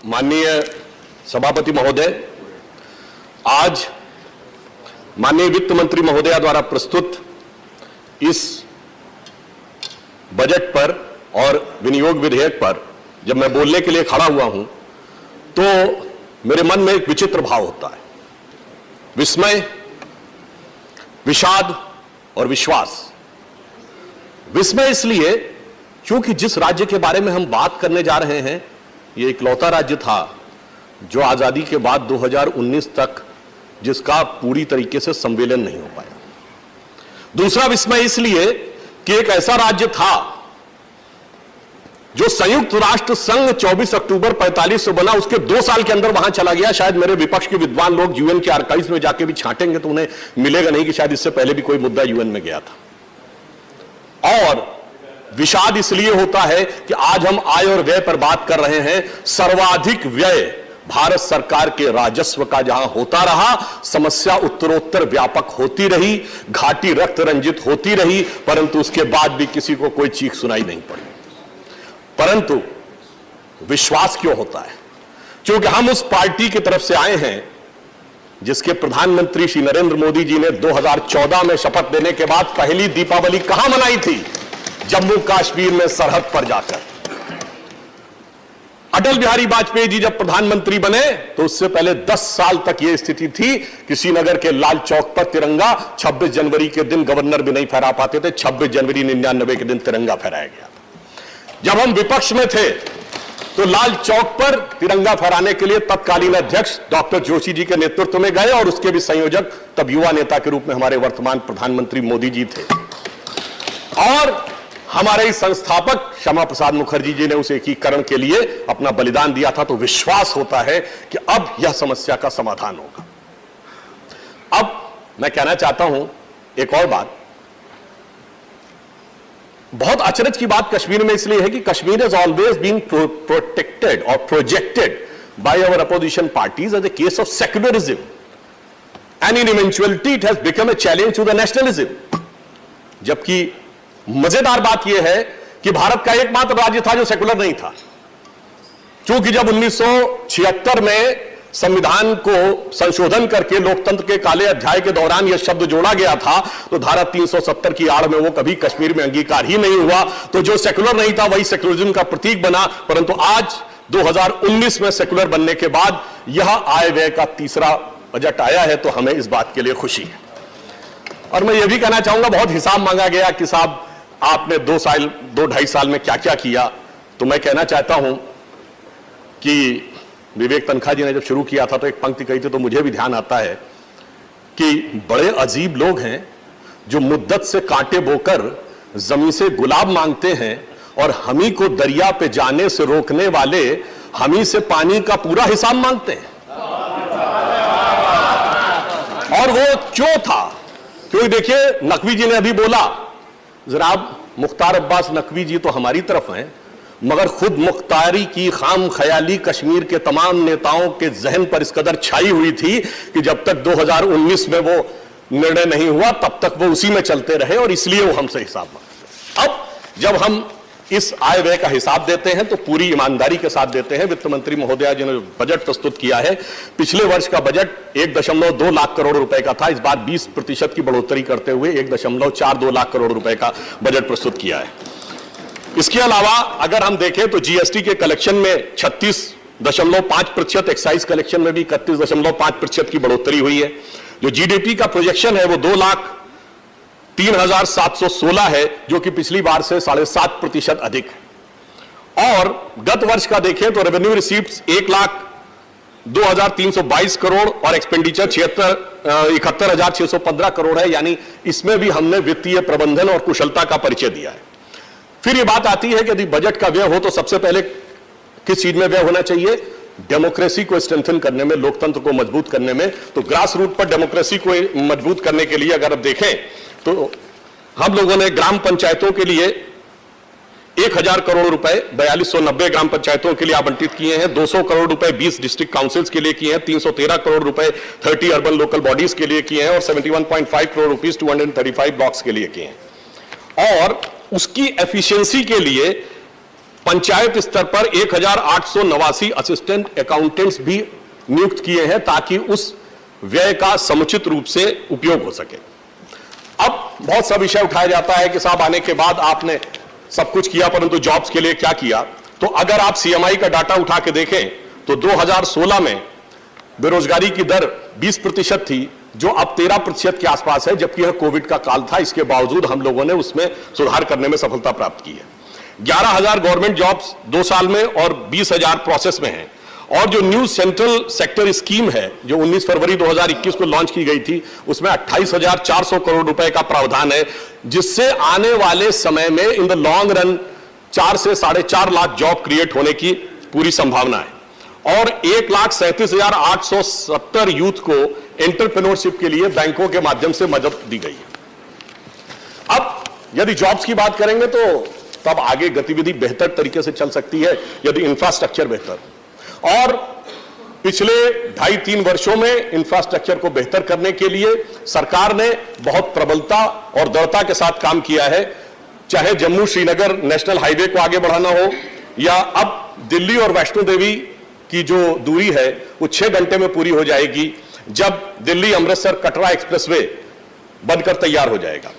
माननीय सभापति महोदय, आज माननीय वित्त मंत्री महोदया द्वारा प्रस्तुत इस बजट पर और विनियोग विधेयक पर जब मैं बोलने के लिए खड़ा हुआ हूं तो मेरे मन में एक विचित्र भाव होता है, विस्मय, विषाद और विश्वास। विस्मय इसलिए क्योंकि जिस राज्य के बारे में हम बात करने जा रहे हैं ये इकलौता राज्य था जो आजादी के बाद 2019 तक जिसका पूरी तरीके से संवेलन नहीं हो पाया। दूसरा विस्मय इसलिए कि एक ऐसा राज्य था जो संयुक्त राष्ट्र संघ 24 अक्टूबर 45 से बना, उसके 2 साल के अंदर वहां चला गया। शायद मेरे विपक्ष के विद्वान लोग यूएन के आर्काइव्स में जाके भी छांटेंगे तो उन्हें मिलेगा नहीं कि शायद इससे पहले भी कोई मुद्दा यूएन में गया था। और विषाद इसलिए होता है कि आज हम आय और व्यय पर बात कर रहे हैं। सर्वाधिक व्यय भारत सरकार के राजस्व का जहां होता रहा, समस्या उत्तरोत्तर व्यापक होती रही, घाटी रक्त रंजित होती रही, परंतु उसके बाद भी किसी को कोई चीख सुनाई नहीं पड़ी। परंतु विश्वास क्यों होता है? क्योंकि हम उस पार्टी की तरफ से आए हैं जिसके प्रधानमंत्री श्री नरेंद्र मोदी जी ने 2014 में शपथ लेने के बाद पहली दीपावली कहां मनाई थी? जम्मू कश्मीर में सरहद पर जाकर। अटल बिहारी वाजपेयी जी जब प्रधानमंत्री बने तो उससे पहले 10 साल तक यह स्थिति थी कि श्रीनगर के लाल चौक पर तिरंगा 26 जनवरी के दिन गवर्नर भी नहीं फहरा पाते थे। 26 जनवरी 99 के दिन तिरंगा फहराया गया। जब हम विपक्ष में थे तो लाल चौक पर तिरंगा फहराने के लिए तत्कालीन अध्यक्ष डॉक्टर जोशी जी के नेतृत्व में गए और उसके भी संयोजक तब युवा नेता के रूप में हमारे वर्तमान प्रधानमंत्री मोदी जी थे। और हमारे ही संस्थापक श्यामा प्रसाद मुखर्जी जी ने उस एकीकरण के लिए अपना बलिदान दिया था। तो विश्वास होता है कि अब यह समस्या का समाधान होगा। अब मैं कहना चाहता हूं एक और बात। बहुत अचरज की बात कश्मीर में इसलिए है कि Kashmir has always been protected or projected by our opposition parties as a case of secularism, and in eventuality it has become a challenge to the nationalism. जबकि मजेदार बात यह है कि भारत का एकमात्र राज्य था जो सेकुलर नहीं था। क्योंकि जब 1976 में संविधान को संशोधन करके लोकतंत्र के काले अध्याय के दौरान यह शब्द जोड़ा गया था तो धारा 370 की आड़ में वो कभी कश्मीर में अंगीकार ही नहीं हुआ। तो जो सेकुलर नहीं था वही सेकुलरिज्म का प्रतीक बना। परंतु आज 2019 में सेकुलर बनने के बाद यह आय व्यय का तीसरा बजट आया है तो हमें इस बात के लिए खुशी है। और मैं यह भी कहना चाहूंगा, बहुत हिसाब मांगा गया कि साहब आपने 2-2.5 साल में क्या क्या किया। तो मैं कहना चाहता हूं कि विवेक तनखा जी ने जब शुरू किया था तो एक पंक्ति कही थी तो मुझे भी ध्यान आता है कि बड़े अजीब लोग हैं जो मुद्दत से कांटे बोकर जमीन से गुलाब मांगते हैं और हमी को दरिया पे जाने से रोकने वाले हमी से पानी का पूरा हिसाब मांगते हैं। और वो क्यों था? क्योंकि देखिए, नकवी जी ने अभी बोला, जनाब मुख्तार अब्बास नकवी जी तो हमारी तरफ हैं, मगर खुद मुख्तारी की खाम ख्याली कश्मीर के तमाम नेताओं के जहन पर इस कदर छाई हुई थी कि जब तक 2019 में वो निर्णय नहीं हुआ तब तक वो उसी में चलते रहे और इसलिए वो हमसे हिसाब मांगते। अब जब हम इस आय व्यय का हिसाब देते हैं तो पूरी ईमानदारी के साथ देते हैं। वित्त मंत्री महोदया जी ने बजट प्रस्तुत किया है, पिछले वर्ष का बजट 1.2 लाख करोड़ रुपए का था। इस बार 20% की बढ़ोतरी करते हुए 1.42 लाख करोड़ रुपए का बजट प्रस्तुत किया है। इसके अलावा अगर हम देखें तो जीएसटी के कलेक्शन में 36.5%, एक्साइज कलेक्शन में भी 31.5% की बढ़ोतरी हुई है। जो जीडीपी का प्रोजेक्शन है वो 2,03,716 है, जो कि पिछली बार से 7.5% अधिक है। और गत वर्ष का देखें तो रेवेन्यू रिसीप्ट्स 1,02,322 करोड़ और एक्सपेंडिचर 71,615 करोड़ है। यानी इसमें भी हमने वित्तीय प्रबंधन और कुशलता का परिचय दिया है। फिर ये बात आती है कि यदि बजट का व्यय हो तो सबसे पहले किस चीज में व्यय होना चाहिए? डेमोक्रेसी को स्ट्रेंथन करने में, लोकतंत्र को मजबूत करने में। तो ग्रास रूट पर डेमोक्रेसी को मजबूत करने के लिए अगर आप देखें तो हम लोगों ने ग्राम पंचायतों के लिए 1,000 करोड़ रुपए 4290 ग्राम पंचायतों के लिए आवंटित किए हैं। 200 करोड़ रुपए 20 डिस्ट्रिक्ट काउंसिल्स के लिए किए हैं। 313 करोड़ रुपए 30 अर्बन लोकल बॉडीज के लिए किए हैं और 71.5 करोड़ रुपीस 235 ब्लॉक्स के लिए किए हैं। और उसकी एफिशिएंसी के लिए पंचायत स्तर पर 1889 असिस्टेंट अकाउंटेंट्स भी नियुक्त किए हैं ताकि उस व्यय का समुचित रूप से उपयोग हो सके। अब बहुत सा विषय उठाया जाता है कि साहब आने के बाद आपने सब कुछ किया परंतु जॉब्स के लिए क्या किया। तो अगर आप सीएमआई का डाटा उठा के देखें तो 2016 में बेरोजगारी की दर 20% थी, जो अब 13% के आसपास है, जबकि यह कोविड का काल था। इसके बावजूद हम लोगों ने उसमें सुधार करने में सफलता प्राप्त की है। 11,000 गवर्नमेंट जॉब्स 2 साल में और 20,000 प्रोसेस में हैं। और जो न्यू सेंट्रल सेक्टर स्कीम है जो 19 फरवरी 2021 को लॉन्च की गई थी, उसमें 28,400 करोड़ रुपए का प्रावधान है, जिससे आने वाले समय में इन द लॉन्ग रन 4 से 4.5 लाख जॉब क्रिएट होने की पूरी संभावना है। और 1,37,870 यूथ को एंटरप्रेन्योरशिप के लिए बैंकों के माध्यम से मदद दी गई है। अब यदि जॉब्स की बात करेंगे तो तब आगे गतिविधि बेहतर तरीके से चल सकती है यदि इंफ्रास्ट्रक्चर बेहतर। और पिछले 2.5-3 वर्षों में इंफ्रास्ट्रक्चर को बेहतर करने के लिए सरकार ने बहुत प्रबलता और दृढ़ता के साथ काम किया है। चाहे जम्मू श्रीनगर नेशनल हाईवे को आगे बढ़ाना हो, या अब दिल्ली और वैष्णो देवी की जो दूरी है वो 6 घंटे में पूरी हो जाएगी जब दिल्ली अमृतसर कटरा एक्सप्रेसवे बनकर तैयार हो जाएगा।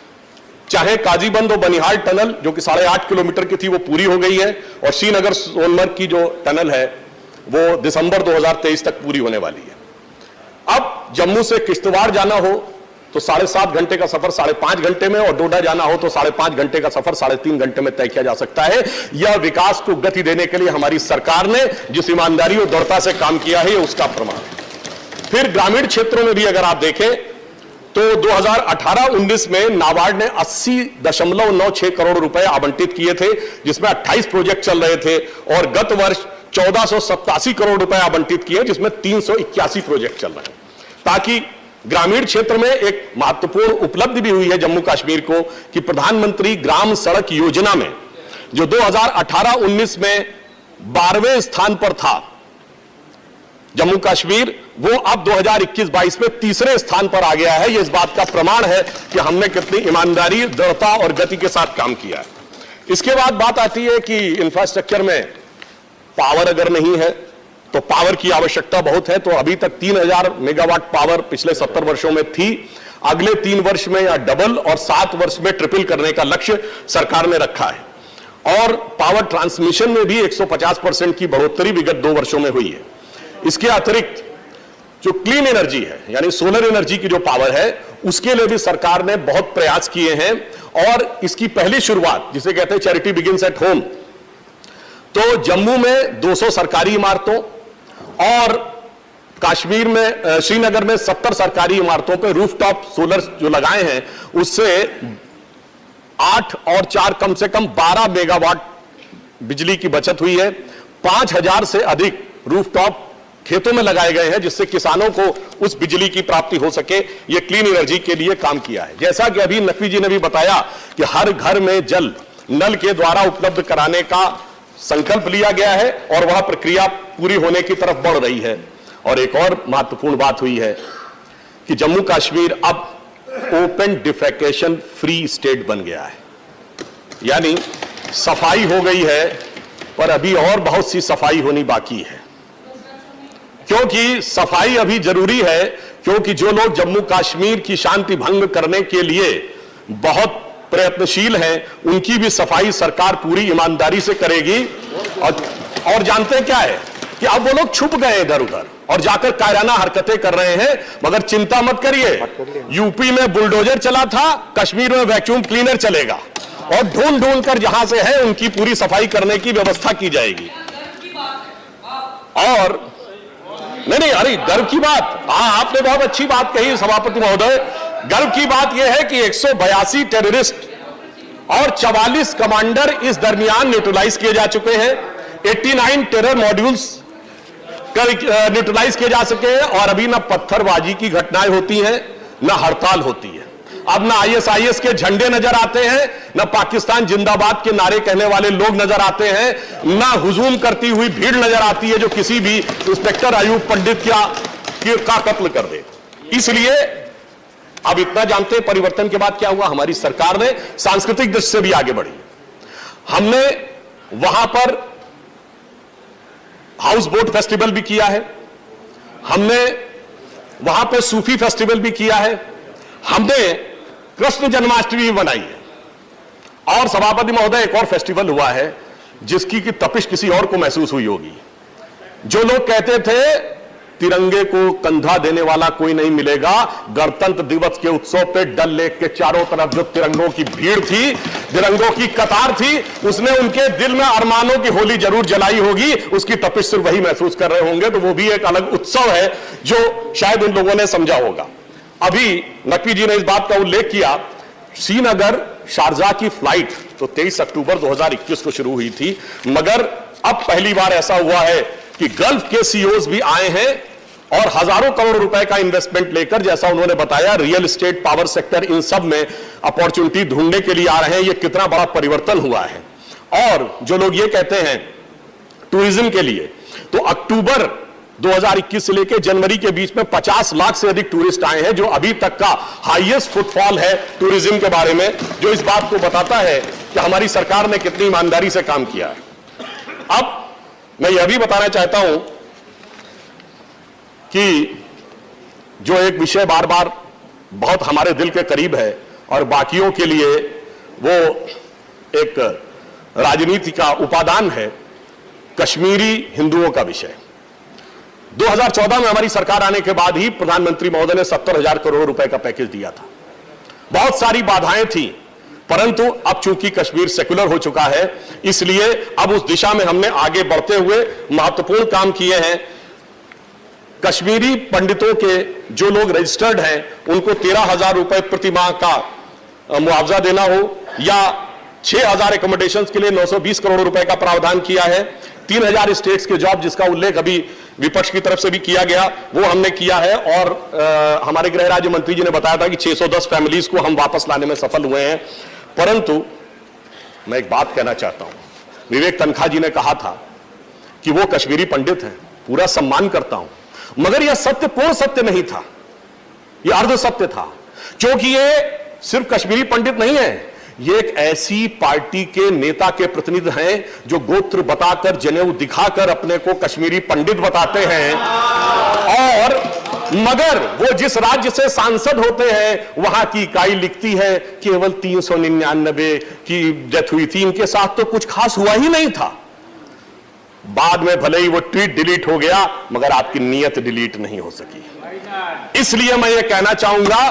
चाहे काजीबंद और बनिहाल टनल जो कि 8.5 किलोमीटर की थी वो पूरी हो गई है, और श्रीनगर सोनमर्ग की जो टनल है वो दिसंबर 2023 तक पूरी होने वाली है। अब जम्मू से किश्तवाड़ जाना हो तो 7.5 घंटे का सफर 5.5 घंटे में, और डोडा जाना हो तो 5.5 घंटे का सफर 3.5 घंटे में तय किया जा सकता है। यह विकास को गति देने के लिए हमारी सरकार ने जिस ईमानदारी और दृढ़ता से काम किया है, उसका प्रमाण। फिर ग्रामीण क्षेत्रों में भी अगर आप देखें तो 2018-19 में नाबार्ड ने 80.96 करोड़ रुपए आवंटित किए थे, जिसमें 28 प्रोजेक्ट चल रहे थे, और गत वर्ष 1487 करोड़ रुपए आवंटित किए जिसमें 381 प्रोजेक्ट चल रहे हैं, ताकि ग्रामीण क्षेत्र में एक महत्वपूर्ण उपलब्धि भी हुई है जम्मू कश्मीर को कि प्रधानमंत्री ग्राम सड़क योजना में जो 2018-19 में 12वें स्थान पर था जम्मू कश्मीर, वो अब 2021-22 में 3रे स्थान पर आ गया है। यह इस बात का प्रमाण है कि हमने कितनी ईमानदारी, दृढ़ता और गति के साथ काम किया है। इसके बाद बात आती है कि इंफ्रास्ट्रक्चर में पावर अगर नहीं है तो पावर की आवश्यकता बहुत है। तो अभी तक 3,000 मेगावाट पावर पिछले 70 वर्षों में थी। अगले 3 वर्ष में या डबल और 7 वर्ष में ट्रिपल करने का लक्ष्य सरकार ने रखा है। और पावर ट्रांसमिशन में भी 150% की बढ़ोतरी विगत 2 वर्षों में हुई है। इसके अतिरिक्त जो क्लीन एनर्जी है यानी सोलर एनर्जी की जो पावर है, उसके लिए भी सरकार ने बहुत प्रयास किए हैं। और इसकी पहली शुरुआत, जिसे कहते हैं चैरिटी बिगिंस एट होम, तो जम्मू में 200 सरकारी इमारतों और कश्मीर में श्रीनगर में 70 सरकारी इमारतों पे रूफटॉप सोलर जो लगाए हैं, उससे 8 और 4 कम से कम 12 मेगावाट बिजली की बचत हुई है। 5,000 से अधिक रूफटॉप खेतों में लगाए गए हैं, जिससे किसानों को उस बिजली की प्राप्ति हो सके। यह क्लीन एनर्जी के लिए काम किया है। जैसा कि अभी नकवी जी ने भी बताया कि हर घर में जल नल के द्वारा उपलब्ध कराने का संकल्प लिया गया है और वह प्रक्रिया पूरी होने की तरफ बढ़ रही है। और एक और महत्वपूर्ण बात हुई है कि जम्मू कश्मीर अब ओपन डिफेकेशन फ्री स्टेट बन गया है, यानी सफाई हो गई है, पर अभी और बहुत सी सफाई होनी बाकी है। क्योंकि सफाई अभी जरूरी है, क्योंकि जो लोग जम्मू कश्मीर की शांति भंग करने के लिए बहुत प्रयत्नशील हैं, उनकी भी सफाई सरकार पूरी ईमानदारी से करेगी। और जानते हैं क्या है कि अब वो लोग छुप गए इधर उधर और जाकर कायराना हरकतें कर रहे हैं। मगर चिंता मत करिए, यूपी में बुलडोजर चला था, कश्मीर में वैक्यूम क्लीनर चलेगा, और ढूंढ ढूंढ कर जहां से है उनकी पूरी सफाई करने की व्यवस्था की जाएगी। और नहीं, अरे गर्व की बात, आपने बहुत अच्छी बात कही सभापति महोदय। गर्व की बात यह है कि 182 टेररिस्ट और 44 कमांडर इस दरमियान न्यूट्रलाइज किए जा चुके हैं। 89 टेरर मॉड्यूल्स न्यूट्रलाइज किए जा सके हैं, और अभी ना पत्थरबाजी की घटनाएं होती हैं, ना हड़ताल होती है। अब ना ISIS के झंडे नजर आते हैं, ना पाकिस्तान जिंदाबाद के नारे कहने वाले लोग नजर आते हैं, ना हुजूम करती हुई भीड़ नजर आती है जो किसी भी इंस्पेक्टर अयूब पंडित का कत्ल कर दे। इसलिए अब इतना जानते हैं परिवर्तन के बाद क्या हुआ। हमारी सरकार ने सांस्कृतिक दृष्टि से भी आगे बढ़ी। हमने वहां पर हाउस बोट फेस्टिवल भी किया है, हमने वहां पे सूफी फेस्टिवल भी किया है, हमने कृष्ण जन्माष्टमी भी बनाई है। और सभापति महोदय, एक और फेस्टिवल हुआ है जिसकी की तपिश किसी और को महसूस हुई होगी। जो लोग कहते थे तिरंगे को कंधा देने वाला कोई नहीं मिलेगा, गणतंत्र दिवस के उत्सव पे डल लेक के चारों तरफ जो तिरंगों की भीड़ थी, तिरंगों की कतार थी, उसने उनके दिल में अरमानों की होली जरूर जलाई होगी। उसकी तपिश सिर्फ वही महसूस कर रहे होंगे, तो वो भी एक अलग उत्सव है जो शायद उन लोगों ने समझा होगा। अभी नकवी जी ने इस बात का उल्लेख किया, श्रीनगर शारजाह की फ्लाइट तो 23 अक्टूबर 2021 को शुरू हुई थी, मगर अब पहली बार ऐसा हुआ है कि गल्फ के सीईओज भी आए हैं और हजारों करोड़ रुपए का इन्वेस्टमेंट लेकर, जैसा उन्होंने बताया, रियल एस्टेट, पावर सेक्टर, इन सब में अपॉर्चुनिटी ढूंढने के लिए आ रहे हैं। यह कितना बड़ा परिवर्तन हुआ है। और जो लोग ये कहते हैं टूरिज्म के लिए, तो अक्टूबर 2021 से लेकर जनवरी के बीच में 50 लाख से अधिक टूरिस्ट आए हैं, जो अभी तक का हाईएस्ट फुटफॉल है टूरिज्म के बारे में, जो इस बात को बताता है कि हमारी सरकार ने कितनी ईमानदारी से काम किया है। अब मैं यह भी बताना चाहता हूं कि जो एक विषय बार बार बहुत हमारे दिल के करीब है और बाकियों के लिए वो एक राजनीति का उपादान है, कश्मीरी हिंदुओं का विषय। 2014 में हमारी सरकार आने के बाद ही प्रधानमंत्री महोदय ने 70,000 करोड़ रुपए का पैकेज दिया था। बहुत सारी बाधाएं थी, परंतु अब चूंकि कश्मीर सेक्युलर हो चुका है, इसलिए अब उस दिशा में हमने आगे बढ़ते हुए महत्वपूर्ण काम किए हैं। कश्मीरी पंडितों के जो लोग रजिस्टर्ड हैं, उनको 13,000 रुपए प्रति माह का मुआवजा देना हो, या 6,000 एकोमोडेशन के लिए 920 करोड़ रुपए का प्रावधान किया है। 3,000 स्टेट्स के जॉब, जिसका उल्लेख अभी विपक्ष की तरफ से भी किया गया, वो हमने किया है। और हमारे गृह राज्य मंत्री जी ने बताया था कि 610 फैमिलीज को हम वापस लाने में सफल हुए हैं। परंतु मैं एक बात कहना चाहता हूं, विवेक तनखा जी ने कहा था कि वो कश्मीरी पंडित हैं, पूरा सम्मान करता हूं, मगर यह सत्य पूर्ण सत्य नहीं था, यह अर्ध सत्य था। क्योंकि ये सिर्फ कश्मीरी पंडित नहीं है, ये एक ऐसी पार्टी के नेता के प्रतिनिधि हैं जो गोत्र बताकर, जनेऊ दिखाकर अपने को कश्मीरी पंडित बताते हैं, और मगर वो जिस राज्य से सांसद होते हैं वहां की इकाई लिखती है केवल 399 की डेथ हुई थी, इनके साथ तो कुछ खास हुआ ही नहीं था। बाद में भले ही वो ट्वीट डिलीट हो गया, मगर आपकी नीयत डिलीट नहीं हो सकी। इसलिए मैं ये कहना चाहूंगा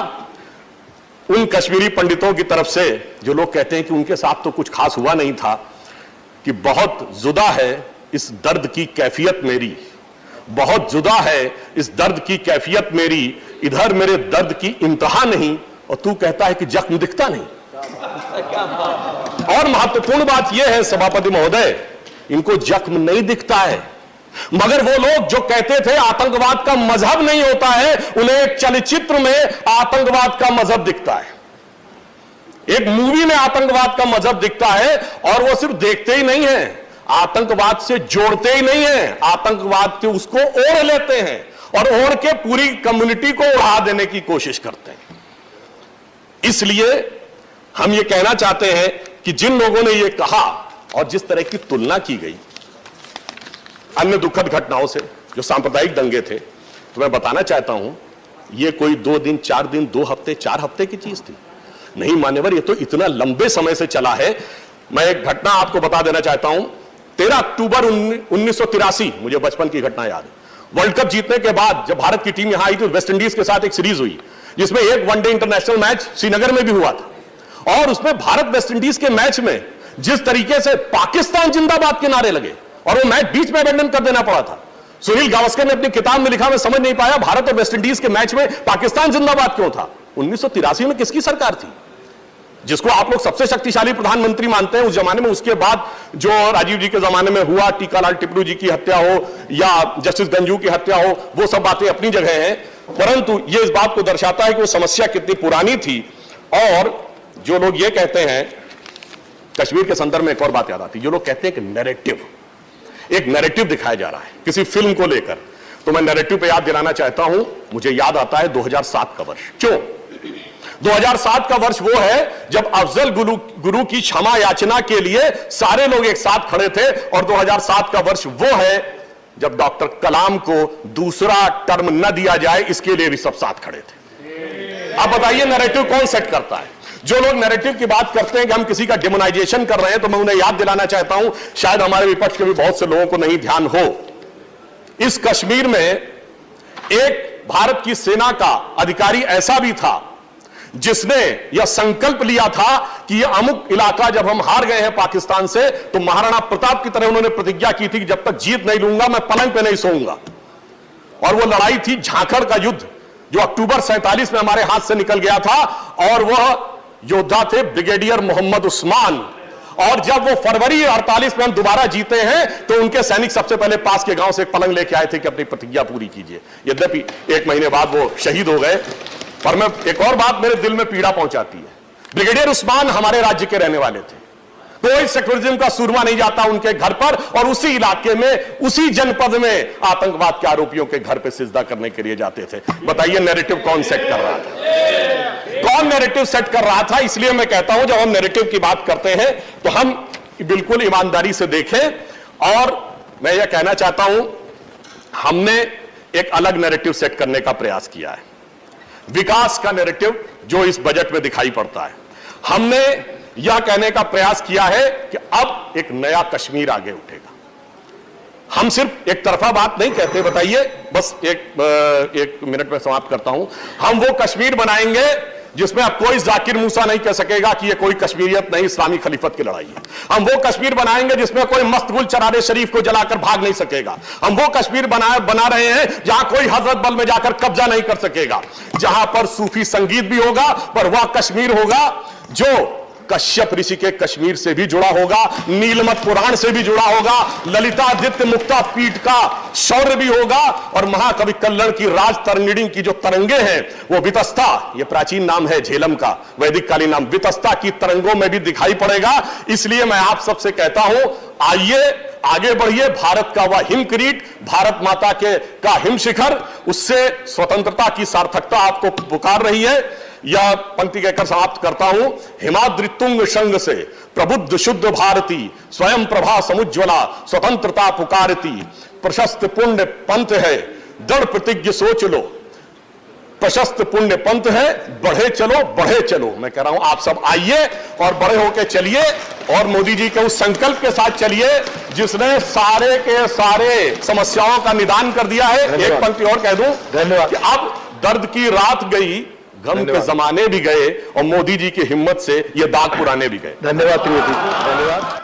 उन कश्मीरी पंडितों की तरफ से जो लोग कहते हैं कि उनके साथ तो कुछ खास हुआ नहीं था, कि बहुत जुदा है इस दर्द की कैफियत मेरी, बहुत जुदा है इस दर्द की कैफियत मेरी, इधर मेरे दर्द की इंतहा नहीं और तू कहता है कि जख्म दिखता नहीं। और महत्वपूर्ण बात यह है सभापति महोदय, इनको जख्म नहीं दिखता है, मगर वो लोग जो कहते थे आतंकवाद का मजहब नहीं होता है, उन्हें एक चलचित्र में आतंकवाद का मजहब दिखता है, एक मूवी में आतंकवाद का मजहब दिखता है। और वो सिर्फ देखते ही नहीं है, आतंकवाद से जोड़ते ही नहीं है, आतंकवाद के उसको ओढ़ लेते हैं और ओढ़ के पूरी कम्युनिटी को उड़ा देने की कोशिश करते हैं। इसलिए हम ये कहना चाहते हैं कि जिन लोगों ने ये कहा और जिस तरह की तुलना की गई अन्य दुखद घटनाओं से, जो सांप्रदायिक दंगे थे, तो मैं बताना चाहता हूं ये कोई 2 दिन 4 दिन 2 हफ्ते 4 हफ्ते की चीज थी नहीं मान्यवर, ये तो इतना लंबे समय से चला है। मैं एक घटना आपको बता देना चाहता हूं। 13 अक्टूबर 1983, मुझे बचपन की घटना याद है, वर्ल्ड कप जीतने के बाद जब भारत की टीम यहां आई थी, वेस्ट इंडीज के साथ एक सीरीज हुई जिसमें एक वनडे इंटरनेशनल मैच श्रीनगर में भी हुआ था, और उसमें भारत वेस्ट इंडीज के मैच में जिस तरीके से पाकिस्तान जिंदाबाद के नारे लगे और वो मैच बीच में अबेंडन कर देना पड़ा था। सुनील गावस्कर ने अपनी किताब में लिखा, मैं समझ नहीं पाया भारत और वेस्ट इंडीज के मैच में पाकिस्तान जिंदाबाद क्यों था। 1983 में किसकी सरकार थी, जिसको आप लोग सबसे शक्तिशाली प्रधानमंत्री मानते हैं उस जमाने में? उसके बाद जो राजीव जी के जमाने में हुआ, टीकालाल टिपलू जी की हत्या हो या जस्टिस गंजू की हत्या हो, वो सब बातें अपनी जगह हैं, परंतु ये इस बात को दर्शाता है कि वो समस्या कितनी पुरानी थी। और जो लोग ये कहते हैं, कश्मीर के संदर्भ में एक और बात याद आती है, जो लोग कहते हैं कि एक नैरेटिव दिखाया जा रहा है किसी फिल्म को लेकर, तो मैं नैरेटिव पे याद दिलाना चाहता हूं। मुझे याद आता है 2007 का वर्ष। क्यों 2007 का वर्ष? वो है जब अफजल गुरु की क्षमा याचना के लिए सारे लोग एक साथ खड़े थे, और 2007 का वर्ष वो है जब डॉक्टर कलाम को दूसरा टर्म न दिया जाए, इसके लिए भी सब साथ खड़े थे। अब बताइए नैरेटिव कौन सेट करता है? जो लोग नैरेटिव की बात करते हैं कि हम किसी का डिमोनाइजेशन कर रहे हैं, तो मैं उन्हें याद दिलाना चाहता हूं, शायद हमारे विपक्ष के भी बहुत से लोगों को नहीं ध्यान हो, इस कश्मीर में एक भारत की सेना का अधिकारी ऐसा भी था जिसने यह संकल्प लिया था कि यह अमुक इलाका जब हम हार गए हैं पाकिस्तान से, तो महाराणा प्रताप की तरह उन्होंने प्रतिज्ञा की थी कि जब तक जीत नहीं लूंगा मैं पलंग पे नहीं सोऊंगा। और वो लड़ाई थी झांखड़ का युद्ध, जो अक्टूबर 47 में हमारे हाथ से निकल गया था, और वह योद्धा थे ब्रिगेडियर मोहम्मद उस्मान। और जब वो फरवरी 48 में हम दोबारा जीते हैं, तो उनके सैनिक सबसे पहले पास के गांव से एक पलंग लेके आए थे कि अपनी प्रतिज्ञा पूरी कीजिए। यद्यपि 1 महीने बाद वो शहीद हो गए, पर मैं एक और बात मेरे दिल में पीड़ा पहुंचाती है। ब्रिगेडियर उस्मान हमारे राज्य के रहने वाले थे, कोई सेक्युलरिज्म का सूरमा नहीं जाता उनके घर पर, और उसी इलाके में, उसी जनपद में आतंकवाद के आरोपियों के घर पे सिजदा करने के लिए जाते थे। बताइए नैरेटिव कौन सेट कर रहा था? कौन नैरेटिव सेट कर रहा था? इसलिए मैं कहता हूं, जब हम नैरेटिव की बात करते हैं तो हम बिल्कुल ईमानदारी से देखें। और मैं यह कहना चाहता हूं, हमने एक अलग नैरेटिव सेट करने का प्रयास किया है, विकास का नैरेटिव जो इस बजट में दिखाई पड़ता है। हमने यह कहने का प्रयास किया है कि अब एक नया कश्मीर आगे उठेगा। हम सिर्फ एक तरफा बात नहीं कहते। बताइए, बस एक मिनट में समाप्त करता हूं। हम वो कश्मीर बनाएंगे जिसमें अब कोई जाकिर मूसा नहीं कह सकेगा कि ये कोई कश्मीरियत नहीं, इस्लामी खलीफत की लड़ाई है। हम वो कश्मीर बनाएंगे जिसमें कोई मस्तगुल चरारे शरीफ को जलाकर भाग नहीं सकेगा। हम वो कश्मीर बना रहे हैं जहां कोई हजरत बल में जाकर कब्जा नहीं कर सकेगा, जहां पर सूफी संगीत भी होगा, पर वह कश्मीर होगा जो कश्यप ऋषि के कश्मीर से भी जुड़ा होगा, नीलमत पुराण से भी जुड़ा होगा, ललितादित्य मुक्ता पीठ का शौर्य भी होगा, और महाकवि कल्लण की राज तरंगिणी की जो तरंगे हैं वो वितस्ता, ये प्राचीन नाम है झेलम का, वैदिक कालीन नाम, वितस्ता की तरंगों में भी दिखाई पड़ेगा। इसलिए मैं आप सबसे कहता हूं, आइए आगे बढ़िए। भारत का वह हिम किरीट, भारत माता का हिम शिखर, उससे स्वतंत्रता की सार्थकता आपको पुकार रही है। यह पंक्ति कहकर समाप्त करता हूं। हिमाद्रि तुंग संग से प्रबुद्ध शुद्ध भारती, स्वयं प्रभा समुज्ज्वला स्वतंत्रता पुकारती। प्रशस्त पुण्य पंथ है, दृढ़ प्रतिज्ञ सोच लो, प्रशस्त पुण्य पंथ है, बढ़े चलो बढ़े चलो। मैं कह रहा हूं आप सब आइए और बड़े होकर चलिए, और मोदी जी के उस संकल्प के साथ चलिए जिसने सारे के सारे समस्याओं का निदान कर दिया है। एक पंक्ति और कह दूं, धन्यवाद, कि अब दर्द की रात गई, गम के जमाने भी गए, और मोदी जी की हिम्मत से ये दाग पुराने भी गए। धन्यवाद।